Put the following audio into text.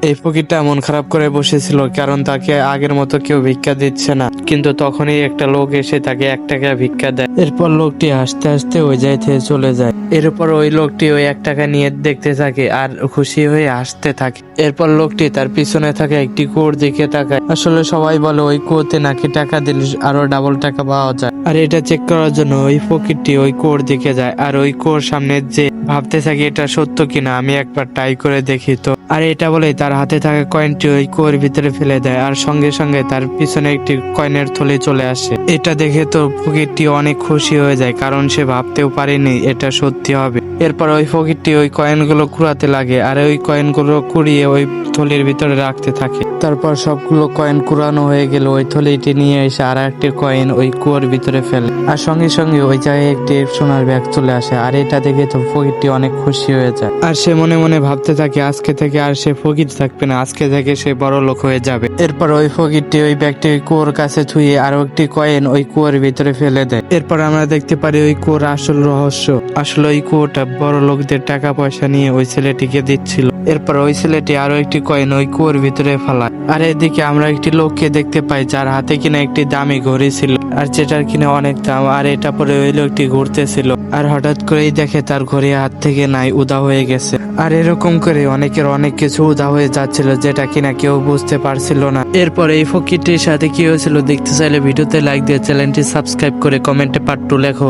এই ফকিরটা মন খারাপ করে বসেছিল, কারণ তাকে আগের মতো কেউ ভিক্ষা দিচ্ছে না। কিন্তু তখনই একটা লোক এসে তাকে 1 টাকা ভিক্ষা দেয়। এরপর লোকটি হাসতে হাসতে ওই জায়গা থেকে চলে যায়। এরপর ওই লোকটি ওই 1 টাকা নিয়ে দেখতে থাকে আর খুশি হয়ে হাসতে থাকে। এরপর লোকটি তার পিছনে থাকা একটি কুয়োর দিকে তাকায়। আসলে সবাই বলে ওই কুয়োতে নাকি টাকা দিলে আরো ডাবল টাকা পাওয়া যায়। আর এটা চেক করার জন্য ওই ফকিরটি ওই কুয়োর দিকে যায়। আর ওই কুয়োর সামনে যে ভাবতে থাকে এটা সত্য কিনা, আমি একবার ট্রাই করে দেখি তো। আর এটা বলে তার হাতে থাকা কয়েনটি ওই কুয়োর ভিতরে ফেলে দেয়, আর সঙ্গে সঙ্গে তার পিছনে একটি কয়েনের থলি চলে আসে। এটা দেখে তো ফকিরটি অনেক খুশি হয়ে যায়, কারণ সে ভাবতেও পারেনি এটা সত্যি হবে। এরপর ওই ফকিরটি ওই কয়েনগুলো কুড়াতে লাগে, আর ওই কয়েনগুলো কুড়িয়ে ওই থলির ভিতরে রাখতে থাকে। তারপর সবগুলো কয়েন কুড়ানো হয়ে গেল, ওই থলিটি নিয়ে এসে আর একটি কয়েন ওই কুয়োর ভিতরে ফেলে, আর সঙ্গে সঙ্গে ওই জায়গায় একটি সোনার ব্যাগ চলে আসে। আর এটা দেখে তো ফকিরটি অনেক খুশি হয়ে যায়, আর সে মনে মনে ভাবতে থাকে আজকে থেকে আর সে ফকির থাকবে না, আজকে থেকে সে বড় লোক হয়ে যাবে। এরপর ওই ফকিরটি ওই ব্যাগটি ওই কুয়োর কাছে থুয়ে আরো একটি কয়েন ওই কুয়োর ভিতরে ফেলে দেয়। এরপর আমরা দেখতে পারি ওই কুয়োর আসল রহস্য। আসলে ওই কুয়োটা বড় লোকদের টাকা পয়সা নিয়ে ওই ছেলেটিকে দিচ্ছিল। এরপর ওই ছেলেটি আরো একটি কয়েন ওই কুয়োর ভিতরে ফেলায়। আর এদিকে আমরা একটি লোককে দেখতে পাই যার হাতে কিনা একটি দামি ঘড়ি ছিল, আর যেটার কিনা অনেক দাম। আর এটা পরে ওই লোকটি ঘুরতেছিল, আর হঠাৎ করেই দেখে তার ঘড়ি হাত থেকে নাই, উদা হয়ে গেছে। আর এরকম করে অনেকের অনেক কিছু উদা হয়ে যাচ্ছিল, যেটা কিনা কেউ বুঝতে পারছিল না। এরপর এই ফকিরটির সাথে কি হয়েছিল দেখতে চাইলে ভিডিওতে লাইক দিয়ে চ্যানেলটি সাবস্ক্রাইব করে কমেন্টে পার্ট 2 লেখো।